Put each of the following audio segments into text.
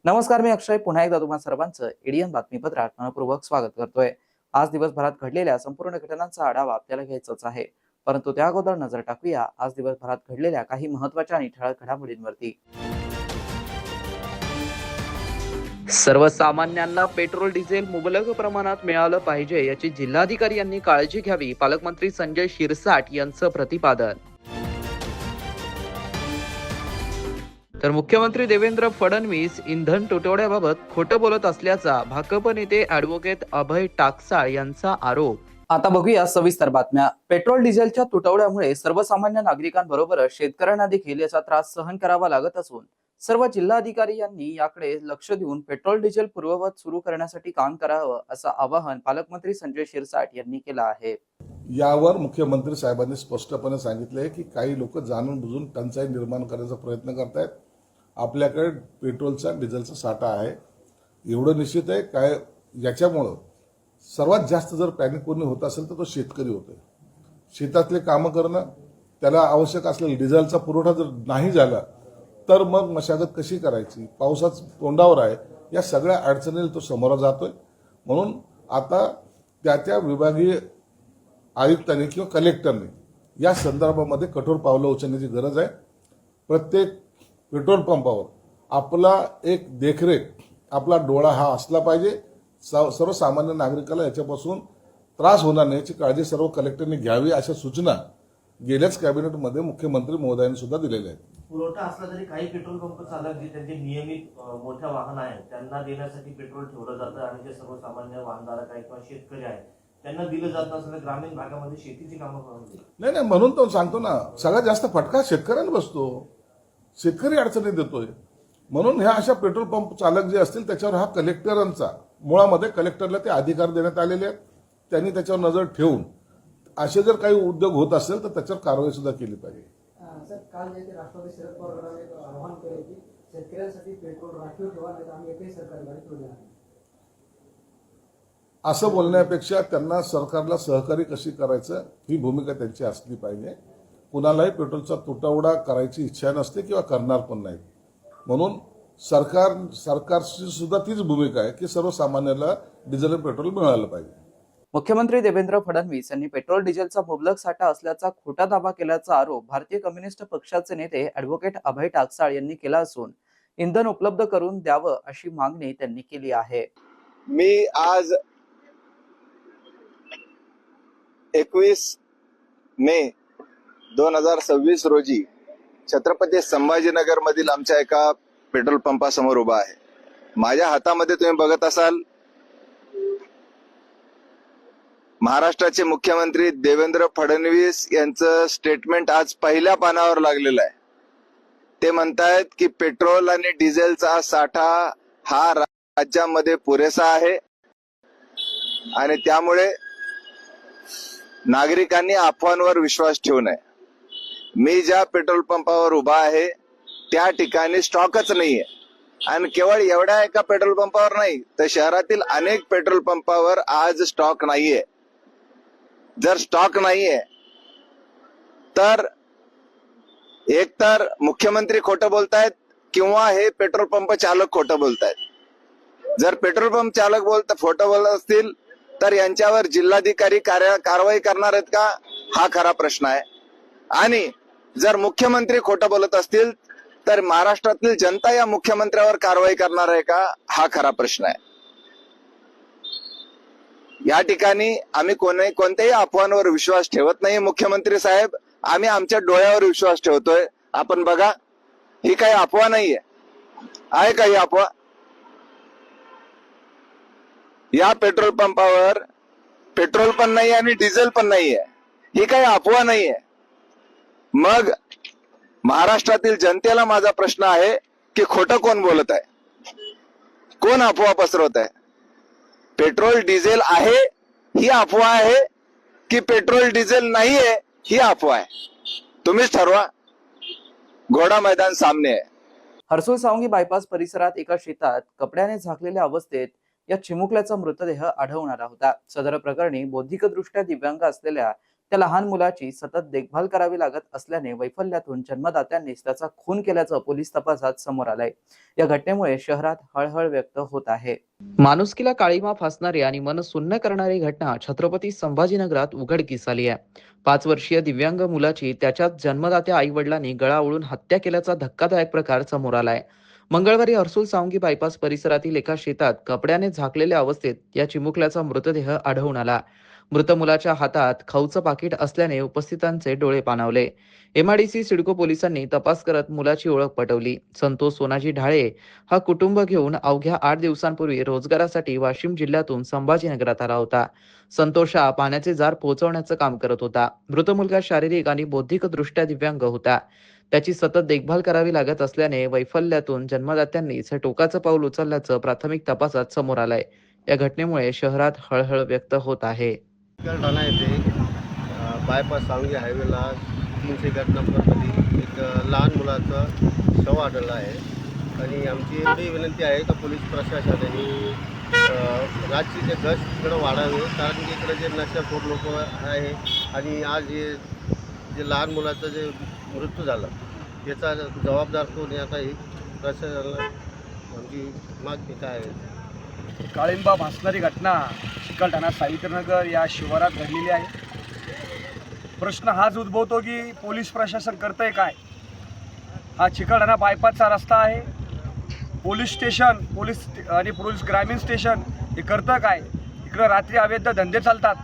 नमस्कार, मी अक्षय पुन्हा एकदा तुम्हा सर्वांचं एडीएन बातमीपत्रात मनपूर्वक स्वागत करतोय। आज दिवसभरात घडलेल्या संपूर्ण घटनांचा आढावा आपल्याला घ्यायचाच आहे, परंतु त्या अगोदर नजर टाकूया आज दिवसभरात घडलेल्या काही महत्त्वाच्या आणि ठळक घडामोडींवरती। सर्वसामान्यांना पेट्रोल डिझेल मुबलक प्रमाणात मिळालं पाहिजे याची जिल्हाधिकारी यांनी काळजी घ्यावी, पालकमंत्री संजय शिरसाट यांचं प्रतिपादन। तर मुख्यमंत्री देवेंद्र फडणवीस इंधन तुटवड्याबाबत खोटं बोलत असल्याचा भाकप नेते ॲडव्होकेट अभय टाकसाळ यांचा आरोप। आता बघूया सविस्तर बातम्या। पेट्रोल डिझेलच्या तुटवड्यामुळे सर्वसामान्य नागरिकांबरोबरच शेतकऱ्यांना देखील याचा त्रास सहन करावा लागत असून सर्व जिल्हाधिकारी यांनी याकडे लक्ष देऊन पेट्रोल डिझेल पूर्ववत सुरू करण्यासाठी काम करावं असं आवाहन पालकमंत्री संजय शिरसाट यांनी केलं आहे। यावर मुख्यमंत्री साहेबांनी स्पष्टपणे सांगितले की काही लोक जाणून बुजून टंचाई निर्माण करण्याचा प्रयत्न करतायत। आपल्याकडे पेट्रोलचा डिझेलचा साठा आहे, एवढं निश्चित आहे। काय याच्यामुळं सर्वात जास्त जर पॅनिक कोणी होत असेल तर तो शेतकरी होतोय। शेतातले कामं करणं, त्याला आवश्यक असलेला डिझेलचा पुरवठा जर नाही झाला तर मग मशागत कशी करायची, पावसाच तोंडावर आहे, या सगळ्या अडचणीला तो समोर जातोय। म्हणून आता त्या विभागीय आयुक्तांनी किंवा कलेक्टरने या संदर्भामध्ये कठोर पावलं उचलण्याची गरज आहे। प्रत्येक पेट्रोल पंपावर आपला एक देखरेख, आपला डोळा हा असला पाहिजे। सर्वसामान्य नागरिकाला याच्यापासून त्रास होणार नाही याची काळजी सर्व कलेक्टरने घ्यावी, अशा सूचना गेल्याच कॅबिनेटमध्ये मुख्यमंत्री महोदयांनी सुद्धा दिलेल्या आहेत। पुरवठा असला तरी काही पेट्रोल पंप चालक जे त्यांचे नियमित मोठ्या वाहन आहेत त्यांना देण्यासाठी पेट्रोल ठेवलं जातं आणि जे सर्वसामान्य वाहनधारक आहेत किंवा शेतकरी आहेत त्यांना दिलं जात नसलं ग्रामीण भागामध्ये शेतीची कामं करून नाही, म्हणून तो सांगतो ना, सगळ्यात जास्त फटका शेतकऱ्यांना बसतो, शेतकरी अडचणीत देतोय। म्हणून ह्या अशा पेट्रोल पंप चालक जे असतील त्याच्यावर हा कलेक्टरांचा, मुळामध्ये कलेक्टरला ते अधिकार देण्यात आलेले आहेत। त्यांनी त्याच्यावर नजर ठेवून असे जर काही उद्योग होत असेल तर त्याच्यावर कारवाई सुद्धा केली पाहिजे। सर, काल जे राष्ट्रवादी शरद पवार गटाने आवाहन केले की शेतकऱ्यांसाठी पेट्रोल राखीव ठेवा, नाही तर आम्ही एकही सरकारी गाडी ठेवू देणार नाही, असं बोलण्यापेक्षा त्यांना सरकारला सहकार्य कशी करायचं ही भूमिका त्यांची असली पाहिजे। कुणालाही पेट्रोलचा तुटवडा करायची इच्छा नसते किंवा करणार पण नाही। म्हणून सरकारची सुद्धा तीच भूमिका आहे की सर्वसामान्याला डिझेल आणि पेट्रोल मिळालं पाहिजे। मुख्यमंत्री देवेंद्र फडणवीस यांनी पेट्रोल डिझेलचा मुबलक साठा असल्याचा खोटा दावा केल्याचा आरोप भारतीय कम्युनिस्ट पक्षाचे नेते ॲडव्होकेट अभय टाकसाळ यांनी केला असून इंधन उपलब्ध करून द्यावं अशी मागणी त्यांनी केली आहे। मी आज 21 मे 2026 रोजी छत्रपती संभाजीनगर मधील आमच्या एका पेट्रोल पंपासमोर उभा आहे। माझ्या हातामध्ये तुम्ही बघत असाल महाराष्ट्राचे मुख्यमंत्री देवेंद्र फडणवीस यांचं स्टेटमेंट आज पहिल्या पानावर लागलेलं आहे। ते म्हणतायत की पेट्रोल आणि डिझेलचा साठा हा राज्यामध्ये पुरेसा आहे आणि त्यामुळे नागरिकांनी अफवांवर विश्वास ठेवू नये। मी ज्या पेट्रोल पंपावर उभा आहे त्या ठिकाणी स्टॉकच नाहीये आणि केवळ एवढ्या एका पेट्रोल पंपावर नाही तर शहरातील अनेक पेट्रोल पंपावर आज स्टॉक नाहीये। जर स्टॉक नाहीये तर एकतर मुख्यमंत्री खोटं बोलतायत किंवा हे पेट्रोल पंप चालक खोटं बोलतायत। जर पेट्रोल पंप चालक खोटं बोलत असतील तर यांच्यावर जिल्हाधिकारी कारवाई करणार आहेत का, हा खरा प्रश्न आहे। आणि जर मुख्यमंत्री खोटं बोलत असतील तर महाराष्ट्रातील जनता या मुख्यमंत्र्यावर कारवाई करणार आहे का, हा खरा प्रश्न आहे। या ठिकाणी आम्ही कोणत्याही अफवांवर विश्वास ठेवत नाही मुख्यमंत्री साहेब, आम्ही आमच्या डोळ्यावर विश्वास ठेवतोय। आपण बघा, ही काही अफवा नाहीये, आहे का ही अफवा? या पेट्रोल पंपावर पेट्रोल पण नाही आणि डिझेल पण नाहीये, ही काही अफवा नाहीये। मग महाराष्ट्रातील जनतेला माझा प्रश्न आहे की खोटं कोण बोलत आहे, कोण अफवा पसरवत आहे? पेट्रोल डिझेल आहे ही अफवा आहे की पेट्रोल डिझेल नाहीये ही अफवा आहे. तुम्हीच ठरवा. घोडा मैदान सामने आहे. हर्सुल सावंगी बायपास परिसरात एका शेतात कपड्याने झाकलेल्या अवस्थेत या चिमुकल्याचा मृतदेह आढळून आला होता. सदर प्रकरणी बौद्धिकदृष्ट्या दिव्यांग असलेल्या त्या लहान मुलाची सतत देखभाल करावी लागत असल्याने वैफल्यातून जन्मदात्यांनीच त्याचा खून केल्याचं पोलीस तपासात समोर आलंय. या घटनेमुळे शहरात हळहळ व्यक्त होत आहे. माणुसकीला काळीमा फासणारी आणि मन सुन्न करणारी घटना छत्रपती संभाजीनगरात उघडकीस आली आहे. 5 वर्षीय दिव्यांग मुलाची त्याच्याच जन्मदात्या आई वडिलांनी गळा ओळून हत्या केल्याचा धक्कादायक प्रकार समोर आलाय. मंगळवारी हर्सुल सावंगी बायपास परिसरातील एका शेतात कपड्याने झाकलेल्या अवस्थेत या चिमुकल्याचा मृतदेह आढळून आला. मृत मुलाच्या हातात खाऊचं पाकिट असल्याने उपस्थितांचे डोळे पाणावले. MIDC सिडको पोलिसांनी तपास करत मुलाची ओळख पटवली. संतोष सोनाजी ढाळे हा कुटुंब घेऊन अवघ्या 8 दिवसांपूर्वी रोजगारासाठी वाशिम जिल्ह्यातून संभाजीनगरात आला होता. संतोष हा पाण्याचे जार पोहोचवण्याचं काम करत होता. मृत मुलगा शारीरिक आणि बौद्धिकदृष्ट्या दिव्यांग होता. त्याची सतत देखभाल करावी लागत असल्याने वैफल्यातून जन्मदात्यांनीच हे टोकाचं पाऊल उचलल्याचं प्राथमिक तपासात समोर आलंय. या घटनेमुळे शहरात हळहळ व्यक्त होत आहे. ठाणा येथे बायपास सावंगी हायवेला 300 गट नंबरमध्ये एक लहान मुलाचा शव आढळला आहे आणि आमची एवढी विनंती आहे का पोलीस प्रशासनाने रात्रीचे गस्त इकडं वाढावे, कारण की इकडे जे नशाखोर लोक आहे आणि आज जे लहान मुलाचा जे मृत्यू झाला याचा जबाबदार कोण याचाही प्रशासनाला आमची मागणी काय आहे. काळिंबा भासणारी घटना चिकलठाणा सावित्रीनगर या शिवारात घडलेली आहे. प्रश्न हाच उद्भवतो की पोलीस प्रशासन करतंय काय. हा चिकलठाणा बायपासचा रस्ता आहे. पोलीस स्टेशन आणि पोलीस ग्रामीण स्टेशन हे करतं काय. इकडं रात्री अवैध धंदे चालतात,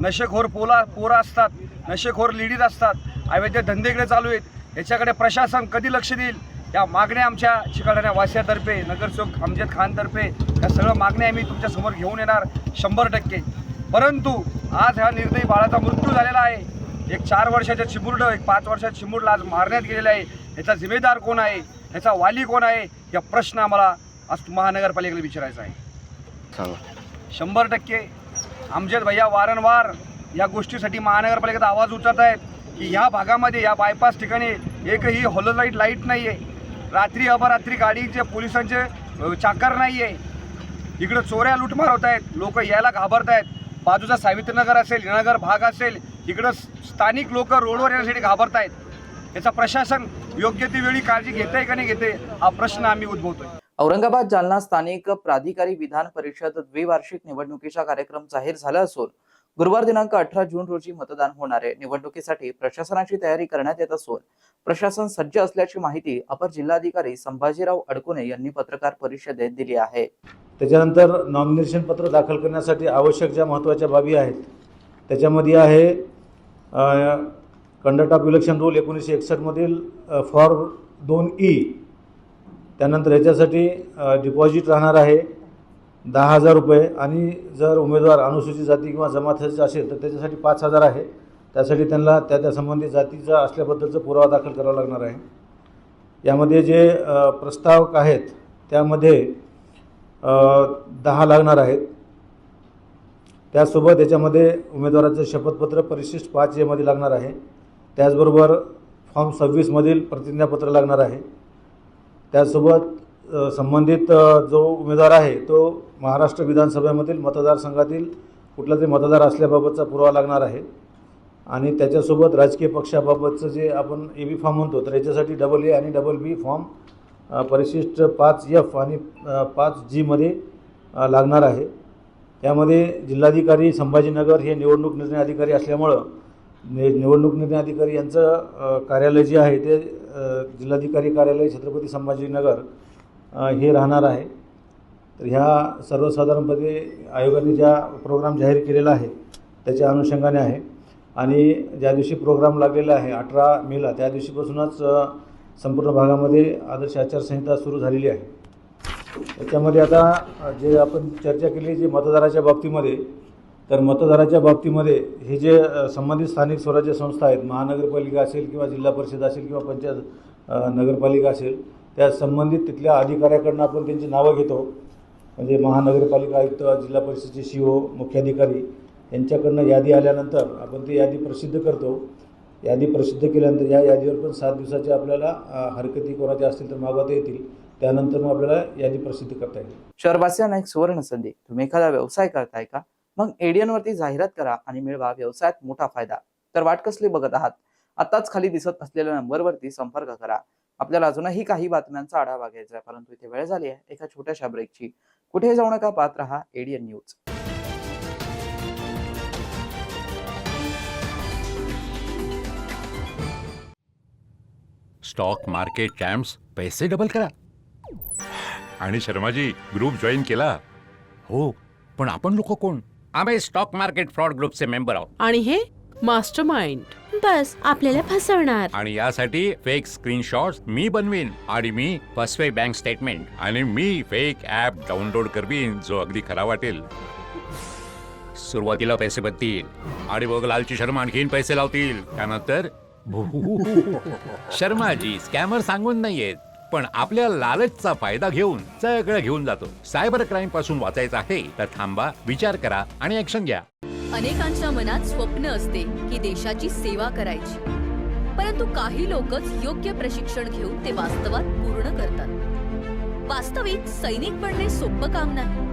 नशेखोर पोरं असतात, नशेखोर लेडीज असतात, अवैध धंदे इकडे चालू आहेत. याच्याकडे प्रशासन कधी लक्ष देईल या मागण्या आमच्या चिकलठाणा वासियातर्फे, नगरसेवक अमजद खानतर्फे या सगळ्या मागण्या आम्ही तुमच्यासमोर घेऊन येणार 100%. परंतु आज हा निर्दयी बाळाचा मृत्यू झालेला आहे. एक 4 वर्षाच्या चिमुरडं, एक 5 वर्षाच्या चिमुरला आज मारण्यात गेलेलं आहे. याचा जिम्मेदार कोण आहे, याचा वाली कोण आहे, या प्रश्न आम्हाला आज महानगरपालिकेला विचारायचा आहे. 100% अमजद भैया वारंवार या गोष्टीसाठी महानगरपालिकेचा आवाज उठवत आहेत की या भागामध्ये या बायपास ठिकाणी एकही हॉलोलाईट लाईट नाही आहे. रात्री अपरात्री गाडीचे पोलिसांचे चाकर नाही आहे. इकडं चोऱ्या लुटमार होत आहेत, लोक यायला घाबरत आहेत. बाजूचा सावित्रीनगर असेल, नगर भाग असेल, इकडं स्थानिक लोक रोडवर येण्यासाठी घाबरत आहेत. याचा प्रशासन योग्य ती वेळी काळजी घेते का नाही घेते हा प्रश्न आम्ही उद्भवतोय. औरंगाबाद जालना स्थानिक प्राधिकारी विधान परिषद द्विवार्षिक निवडणुकीचा कार्यक्रम जाहीर झाला असून गुरुवार दिनांक 18 जून रोजी मतदान होणार आहे. निवडणुकीसाठी प्रशासनाची तयारी करण्यात येत असून प्रशासन सज्ज असल्याची माहिती अपर जिल्हाधिकारी संभाजीराव अडकुणे यांनी पत्रकार परिषदेत दिली आहे. त्याच्यानंतर नॉमिनेशन पत्र दाखल करण्यासाठी आवश्यक ज्या महत्त्वाच्या बाबी आहेत त्याच्यामध्ये आहे कंडक्ट ऑफ इलेक्शन रूल 1961 मधील फॉर्म 2E. त्यानंतर याच्यासाठी डिपॉझिट राहणार आहे 10,000 रुपये आणि जर उमेदवार अनुसूचित जाती किंवा जमातीचा असेल तर त्याच्यासाठी 5,000 आहे. त्यासाठी त्यांना त्या संबंधित जातीचा असल्याबद्दलचा पुरावा दाखल करावा लागणार आहे. यामध्ये जे प्रस्तावक आहेत त्यामध्ये 10 लागणार आहेत. त्यासोबत याच्यामध्ये उमेदवाराचं शपथपत्र परिशिष्ट 5A मध्ये लागणार आहे. त्याचबरोबर फॉर्म 26 मधील प्रतिज्ञापत्र लागणार आहे. त्यासोबत संबंधित जो उमेदवार आहे तो महाराष्ट्र विधानसभेमधील मतदारसंघातील कुठला तरी मतदार असल्याबाबतचा पुरावा लागणार आहे. आणि त्याच्यासोबत राजकीय पक्षाबाबतचं जे आपण AB फॉर्म म्हणतो तर याच्यासाठी AA आणि BB फॉर्म परिशिष्ट 5F आणि 5G मध्ये लागणार आहे. यामध्ये जिल्हाधिकारी संभाजीनगर हे निवडणूक निर्णय अधिकारी असल्यामुळं निवडणूक निर्णय अधिकारी यांचं कार्यालय जे आहे ते जिल्हाधिकारी कार्यालय छत्रपती संभाजीनगर हे राहणार आहे. तर ह्या सर्वसाधारणपणे आयोगाने ज्या प्रोग्राम जाहीर केलेला आहे त्याच्या अनुषंगाने आहे. आणि ज्या दिवशी प्रोग्राम लागलेला आहे 18 मेला त्या दिवशीपासूनच संपूर्ण भागामध्ये आदर्श आचारसंहिता सुरू झालेली आहे. त्याच्यामध्ये आता जे आपण चर्चा केली जे मतदाराच्या बाबतीमध्ये तर मतदाराच्या बाबतीमध्ये हे जे संबंधित स्थानिक स्वराज्य संस्था आहेत महानगरपालिका असेल किंवा जिल्हा परिषद असेल किंवा पंचायत नगरपालिका असेल त्या संबंधित तिथल्या अधिकाऱ्याकडून आपण त्यांची नावं घेतो. म्हणजे महानगरपालिका आयुक्त, जिल्हा परिषदेचे CO, मुख्याधिकारी यांच्याकडनं यादी आल्यानंतर आपण ती यादी प्रसिद्ध करतो. यादी प्रसिद्ध केल्यानंतर या यादीवर पण 7 दिवसाच्या आपल्याला हरकती कोणाच्या असतील तर मागवता येतील. त्यानंतर मग आपल्याला यादी प्रसिद्ध करता येईल. शहरवासियांना एक सुवर्ण संधी. तुम्ही एखादा व्यवसाय करताय का? मग एडियन वरती जाहिरात करा आणि मिळवा व्यवसायात मोठा फायदा. तर वाट कसली बघत आहात? आताच खाली दिसत असलेल्या नंबरवरती संपर्क करा. आपल्याला अजूनही काही बातम्यांचा आढावा घ्यायचा आहे, परंतु इथे वेळ झाली आहे एका छोट्याशा ब्रेकची. कुठे जाऊ नका, पाहत रहा एडियन न्यूज. स्टॉक मार्केट चॅम्प्स पैसे डबल करा. आणि शर्माजी ग्रुप जॉईन केला? हो, पण आपण लोक कोण? आम्ही स्टॉक मार्केट फ्रॉड ग्रुपचे मेंबर आहोत. आणि हे मास्टरमाइंड. बस आपल्याला फसवणार. आणि यासाठी फेक स्क्रीनशॉट्स मी बनवीन आणि मी फसवे बँक स्टेटमेंट आणि मी फेक ऍप डाउनलोड करवीन जो अगदी खरा वाटेल. सुरुवातीला पैसे बनतील आणि मग लालची शर्मा आणखीन पैसे लावतील. त्यानंतर शर्माजी स्कॅमर सांगून नाहीयेत, पण आपल्या लालचचा फायदा घेऊन सगळं घेऊन जातो. सायबर क्राईम पासून वाचायचं आहे तर थांबा, विचार करा आणि ऍक्शन घ्या. अनेकांच्या मनात स्वप्न असते की देशाची सेवा करायची, परंतु काही लोकच योग्य प्रशिक्षण घेऊन ते वास्तवात पूर्ण करतात. वास्तविक सैनिक बनणे सोपं काम नाही,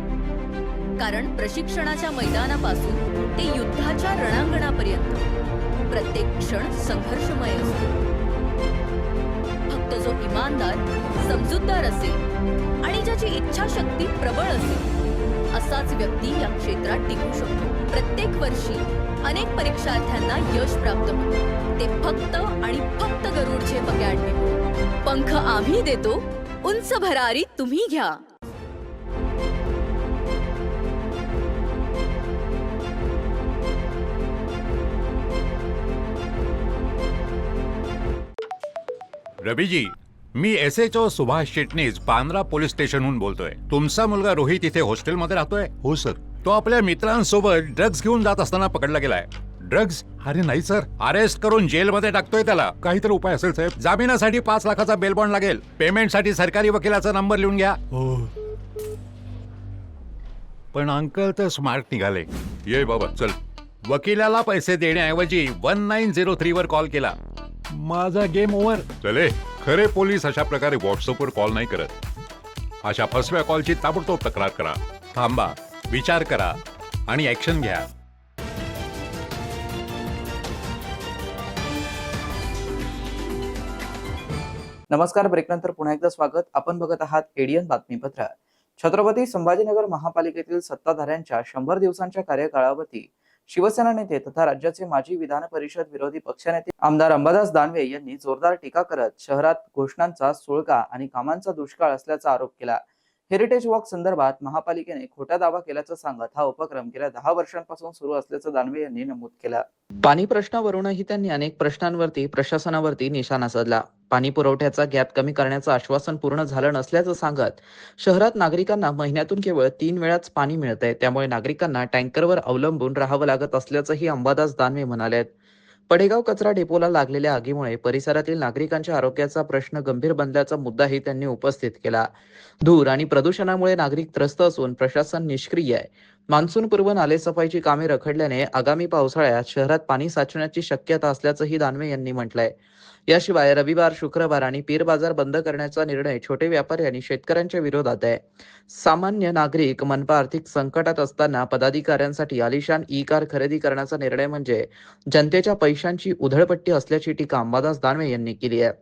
कारण प्रशिक्षणाच्या मैदानापासून ते युद्धाच्या रणांगणापर्यंत प्रत्येक क्षण संघर्षमय असतो. फक्त जो इमानदार, समजूतदार असेल आणि ज्याची इच्छाशक्ती प्रबळ असेल असाच व्यक्ती या क्षेत्रात टिकू शकतो. प्रत्येक वर्षी अनेक परीक्षार्थ्यांना यश प्राप्त होते, ते फक्त आणि फक्त गरुडचे अकॅडमी. पंख आम्ही देतो, उंच भरारी तुम्ही घ्या. रवीजी, मी SHO सुभाष चिटणीस पांद्रा पोलीस स्टेशनहून बोलतोय. तुमचा मुलगा रोहित इथे हॉस्टेलमध्ये राहतोय? हो सर. तो आपल्या मित्रांसोबत ड्रग्ज घेऊन जात असताना पकडला गेलाय. ड्रग्ज? अरे नाही सर, अरेस्ट करून जेलमध्ये टाकतोय त्याला. काहीतरी उपाय असेल साहेब. जामिनासाठी 5 लाखाचा बेल बॉन्ड लागेल. पेमेंटसाठी सरकारी वकिलाचा नंबर लिहून घ्या. हो. पण अंकल तर स्मार्ट निघाले. ये बाबा चल. वकिलाला पैसे देण्याऐवजी 1903 वर कॉल केला. माझा गेम ओव्हर. चले, खरे पोलीस अशा प्रकारे व्हॉट्सअपवर कॉल नाही करत. अशा फसव्या कॉलची ताबडतोब तक्रार करा. थांबा, विचार करा आणि ऍक्शन घ्या. नमस्कार, ब्रेकनंतर पुन्हा एकदा स्वागत. आपण बघत आहात एडियन बातमीपत्र. छत्रपती संभाजीनगर महापालिकेतील सत्ताधाऱ्यांच्या 100 दिवसांच्या कार्यकाळावरती शिवसेना नेते तथा राज्याचे माजी विधान परिषद विरोधी पक्षनेते आमदार अंबादास दानवे यांनी जोरदार टीका करत शहरात घोषणांचा सुळका आणि कामांचा दुष्काळ असल्याचा आरोप केला. हेरिटेज वॉक संदर्भात महापालिकेने खोटा दावा केल्याचं सांगत हा उपक्रम गेल्या 10 वर्षांपासून सुरू असल्याचं दानवे यांनी नमूद केलं. पाणी प्रश्नावरूनही त्यांनी अनेक प्रश्नांवरती प्रशासनावरती निशाणा साधला. पाणी पुरवठ्याचा गॅप कमी करण्याचं आश्वासन पूर्ण झालं नसल्याचं सांगत शहरात नागरिकांना महिन्यातून केवळ 3 वेळाच पाणी मिळतंय, त्यामुळे नागरिकांना टँकरवर अवलंबून राहावं लागत असल्याचंही अंबादास दानवे म्हणाले. पडेगाव कचरा डेपोला लागलेल्या आगीमुळे परिसरातील नागरिकांच्या आरोग्याचा प्रश्न गंभीर बनल्याचा मुद्दाही त्यांनी उपस्थित केला. धूर आणि प्रदूषणामुळे नागरिक त्रस्त असून प्रशासन निष्क्रिय आहे. मान्सूनपूर्व नालेसफाईची कामे रखडल्याने आगामी पावसाळ्यात शहरात पाणी साचण्याची शक्यता असल्याचंही दानवे यांनी म्हटलंय. याशिवाय रविवार, शुक्रवार आणि पीर बाजार बंद करण्याचा निर्णय छोटे व्यापारी आणि शेतकऱ्यांच्या विरोधात आहे. सामान्य नागरिक मनपा आर्थिक संकटात असताना पदाधिकाऱ्यांसाठी आलिशान ई कार खरेदी करण्याचा निर्णय म्हणजे जनतेच्या पैशांची उधळपट्टी असल्याची टीका अंबादास दानवे यांनी केली आहे.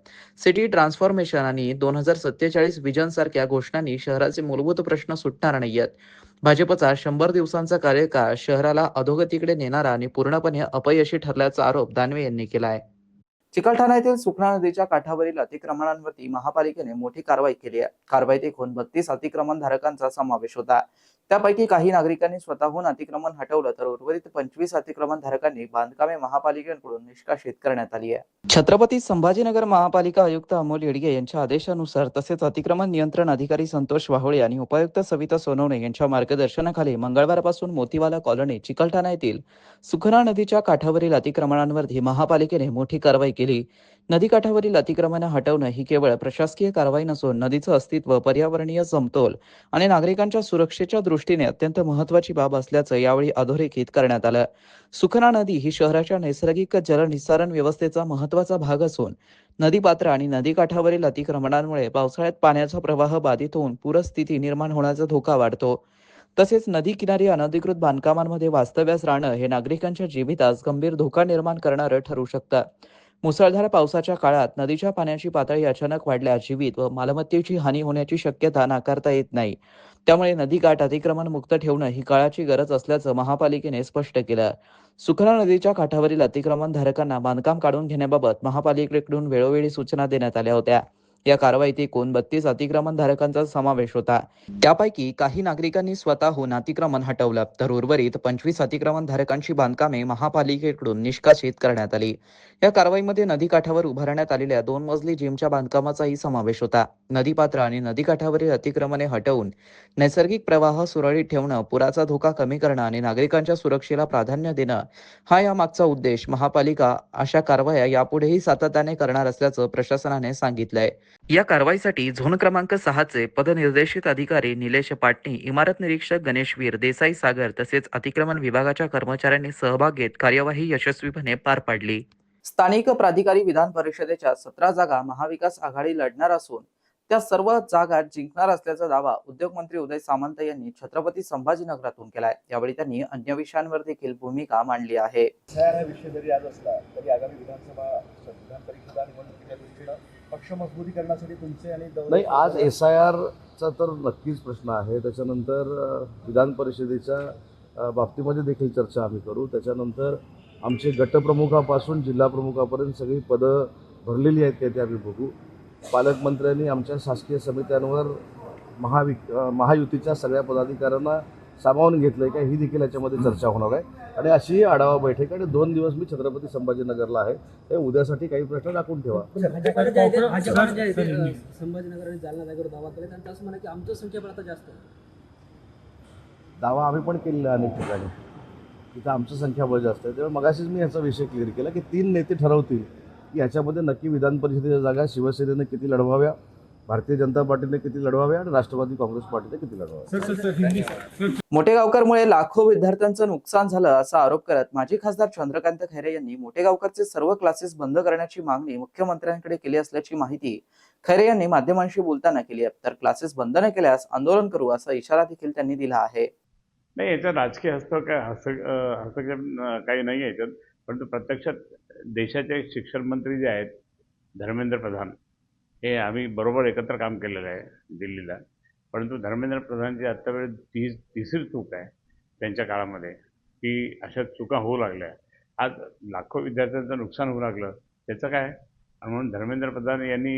सिटी ट्रान्सफॉर्मेशन आणि 2047 विजन सारख्या घोषणांनी शहराचे मूलभूत प्रश्न सुटणार नाहीयेत. भाजपचा 100 दिवसांचा कार्यकाळ शहराला अधोगतीकडे नेणारा आणि पूर्णपणे अपयशी ठरल्याचा आरोप दानवे यांनी केला आहे. चिकलठाणा येथील सुखना नदीच्या काठावरील अतिक्रमणांवरती महापालिकेने मोठी कारवाई केली आहे. कारवाईत एकूण 32 अतिक्रमण धारकांचा समावेश होता. त्यापैकी काही नागरिकांनी स्वतःहून अतिक्रमण हटवलं तर उर्वरित 25 अतिक्रमण धारकांनी बांधकामे महापालिकेकडून निष्कासित करण्यात आली आहे. छत्रपती संभाजीनगर महापालिका आयुक्त अमोल येडगे यांच्या आदेशानुसार तसेच अतिक्रमण नियंत्रण अधिकारी संतोष वाहोळे आणि उपायुक्त सविता सोनवणे यांच्या मार्गदर्शनाखाली मंगळवारपासून मोतीवाला कॉलनी चिकलठाणा येथील सुखना नदीच्या काठावरील अतिक्रमणांवरती महापालिकेने मोठी कारवाई केली. नदीकाठावरील अतिक्रमणे हटवणं ही केवळ प्रशासकीय कारवाई नसून नदीचं अस्तित्व, पर्यावरणीय समतोल आणि नागरिकांच्या सुरक्षेच्या दृष्टीने अत्यंत महत्त्वाची बाब असल्याचं यावेळी अधोरेखित करण्यात आलं. सुखना नदी ही शहराच्या नैसर्गिक जलनिस्सारण व्यवस्थेचा महत्त्वाचा भाग असून नदीपात्र आणि नदीकाठावरील अतिक्रमणांमुळे पावसाळ्यात पाण्याचा प्रवाह बाधित होऊन पूरस्थिती निर्माण होण्याचा धोका वाढतो. तसेच नदी किनारी अनधिकृत बांधकामांमध्ये वास्तव्यास राहणं हे नागरिकांच्या जीवितास गंभीर धोका निर्माण करणारं ठरू शकतं. मुसळधार पावसाच्या काळात नदीच्या पाण्याची पातळी अचानक वाढल्यास जीवित व मालमत्तेची हानी होण्याची शक्यता नाकारता येत नाही. त्यामुळे नदीकाठ अतिक्रमण मुक्त ठेवणं ही काळाची गरज असल्याचं महापालिकेने स्पष्ट केलं. सुखना नदीच्या काठावरील अतिक्रमणधारकांना बांधकाम काढून घेण्याबाबत महापालिकेकडून वेळोवेळी सूचना देण्यात आल्या होत्या. या कारवाईत एकूण 32 अतिक्रमणधारकांचा समावेश होता. त्यापैकी काही नागरिकांनी स्वतःहून अतिक्रमण हटवलं, तर उर्वरित 25 अतिक्रमणधारकांची बांधकामे महापालिकेकडून निष्कासित करण्यात आली. या कारवाईमध्ये नदीकाठावर उभारण्यात आलेल्या 2 मजली जिमच्या बांधकामाचाही समावेश होता. नदीपात्र आणि नदीकाठावरील अतिक्रमणे हटवून नैसर्गिक प्रवाह सुरळीत ठेवणं, पुराचा धोका कमी करणं आणि नागरिकांच्या सुरक्षेला प्राधान्य देणं हा यामागचा उद्देश. महापालिका अशा कारवाया यापुढेही सातत्याने करणार असल्याचं प्रशासनाने सांगितलंय. या कारवाईसाठी झोन क्रमांक 6चे पदनिर्देशित अधिकारी निलेश पाटणी, इमारत निरीक्षक गणेशवीर देसाई सागर तसेच अतिक्रमण विभागाच्या कर्मचाऱ्यांनी सहभाग घेत कार्यवाही यशस्वीपणे पार पाडली. स्थानिक प्राधिकारी विधान परिषदेच्या 17 जागा महाविकास आघाडी लढणार असून त्या सर्व जागा जिंकणार असल्याचा दावा उद्योगमंत्री उदय सामंत यांनी छत्रपती संभाजीनगरातून केलाय. यावेळी त्यांनी अन्य विषयांवर देखील भूमिका मांडली आहे. हा विषय जरी आज असला तरी आगामी विधान परिषदा निवडणुकीच्या दृष्टीनं पक्ष मजबूतीकरणासाठी तुमचे आणि नाही, आज SIRचा तर नक्कीच प्रश्न आहे. त्याच्यानंतर विधान परिषदेच्या बाबतीमध्ये देखील चर्चा आम्ही करू. त्याच्यानंतर आमचे गटप्रमुखापासून जिल्हा प्रमुखापर्यंत सगळी पदं भरलेली आहेत ते आम्ही बघू. पालकमंत्र्यांनी आमच्या शासकीय समित्यांवर महायुतीच्या सगळ्या पदाधिकाऱ्यांना सामावून घेतलंय का ही देखील याच्यामध्ये चर्चा होणार आहे. आणि अशी आढावा बैठक आणि 2 दिवस मी छत्रपती संभाजीनगरला आहे. ते उद्यासाठी काही प्रश्न टाकून ठेवा. संभाजीनगर आणि जालना जागेवर दावा केला त्यांचं असं म्हणा की आमचं संख्याबळ आता जास्त आहे. दावा आम्ही पण केलेला अनेक ठिकाणी, तिथं आमचं संख्याबळ जास्त आहे. तेव्हा मगाशीच मी याचा विषय क्लिअर केला की 3 नेते ठरवतील की याच्यामध्ये नक्की विधान परिषदेच्या जागा शिवसेनेने किती लढवाव्या, भारतीय जनता पार्टीने किती लढवाव्या आणि राष्ट्रवादी काँग्रेस पार्टीने किती लढवाव्या. मोठेगावकरमुळे लाखो विद्यार्थ्यांचं नुकसान झालं असा आरोप करत माजी खासदार चंद्रकांत खैरे यांनी मोठेगावकरचे सर्व क्लासेस बंद करण्याची मागणी मुख्यमंत्र्यांकडे केली असल्याची माहिती खैरे यांनी माध्यमांशी बोलताना केली आहे. तर क्लासेस बंद न केल्यास आंदोलन करू असा इशारा देखील त्यांनी दिला आहे. नाही, याचा राजकीय हस्तक्षेप काही नाही आहे याच्यात. परंतु प्रत्यक्षात देशाचे शिक्षण मंत्री जे आहेत धर्मेंद्र प्रधान, हे आम्ही बरोबर एकत्र काम केलेलं आहे दिल्लीला. परंतु धर्मेंद्र प्रधानची आत्ता वेळ तिसरी चूक आहे त्यांच्या काळामध्ये की अशा चुका होऊ लागल्या. आज लाखो विद्यार्थ्यांचं नुकसान होऊ लागलं त्याचं काय. आणि म्हणून धर्मेंद्र प्रधान यांनी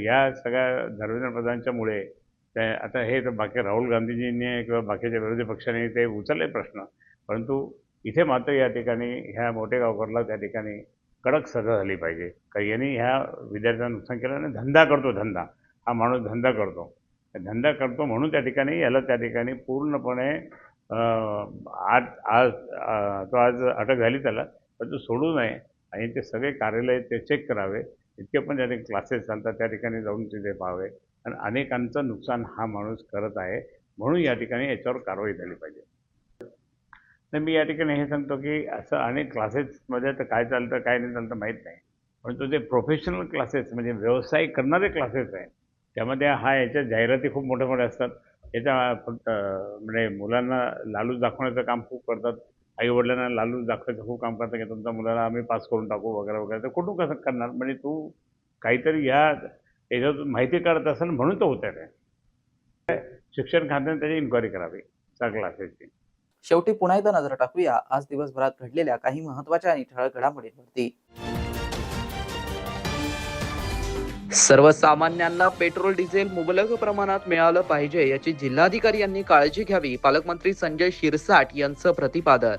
या सगळ्या धर्मेंद्र प्रधानच्यामुळे ते आता हे तर बाकी राहुल गांधीजींनी किंवा बाकीच्या विरोधी पक्षांनी ते उचलले प्रश्न. परंतु इथे मात्र या ठिकाणी ह्या मोठेगावकरला त्या ठिकाणी कडक सजा झाली पाहिजे. कारण यांनी ह्या विद्यार्थ्यांना नुकसान केलं आणि धंदा हा माणूस धंदा करतो म्हणून त्या ठिकाणी याला त्या ठिकाणी पूर्णपणे आज अटक झाली त्याला. पण तो सोडू नये आणि ते सगळे कार्यालय ते चेक करावे. इतके पण त्या ठिकाणी क्लासेस चालतात त्या ठिकाणी जाऊन तिथे पाहावे. आणि अनेकांचं नुकसान हा माणूस करत आहे म्हणून या ठिकाणी याच्यावर कारवाई झाली पाहिजे. तर मी या ठिकाणी हे सांगतो की असं अनेक क्लासेसमध्ये तर काय चालतं काय नाही चालतं माहीत नाही. परंतु ते प्रोफेशनल क्लासेस म्हणजे व्यवसाय करणारे क्लासेस आहे त्यामध्ये याच्या जाहिराती खूप मोठ्या मोठ्या असतात. याच्या फक्त म्हणजे मुलांना लालूच दाखवण्याचं काम खूप करतात. आईवडिलांना लालूच दाखवायचं खूप काम करतात की तुमच्या मुलाला आम्ही पास करून टाकू वगैरे वगैरे. तर कुठून कसं करणार. म्हणजे तू काहीतरी याच्यातून माहिती काढत असेल म्हणून तो होत आहे. शिक्षण खात्याने त्याची इन्क्वायरी करावी त्या क्लासेसची. शेवटी पुन्हा एकदा नजर टाकूया आज दिवसभरात घडलेल्या काही महत्त्वाच्या आणि ठळक घडामोडींवरती. सर्वसामान्यांना पेट्रोल डिझेल मुबलक प्रमाणात मिळालं पाहिजे याची जिल्हाधिकारी यांनी काळजी घ्यावी. पालकमंत्री संजय शिरसाट यांचं प्रतिपादन.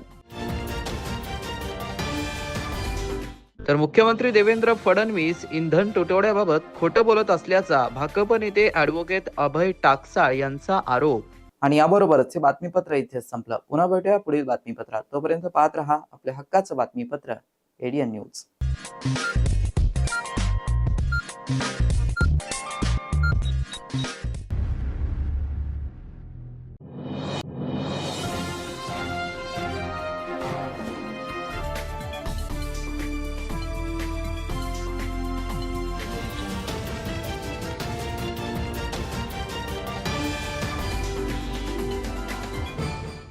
तर मुख्यमंत्री देवेंद्र फडणवीस इंधन तुटवड्याबाबत खोटं बोलत असल्याचा भाकप नेते ॲडव्होकेट अभय टाकसाळ यांचा आरोप. आणि याबरोबरच हे बातमीपत्र इथेच संपलं. पुन्हा भेटूया पुढील बातमीपत्रात. तोपर्यंत पाहत रहा आपल्या हक्काचं बातमीपत्र ADN न्यूज. आहे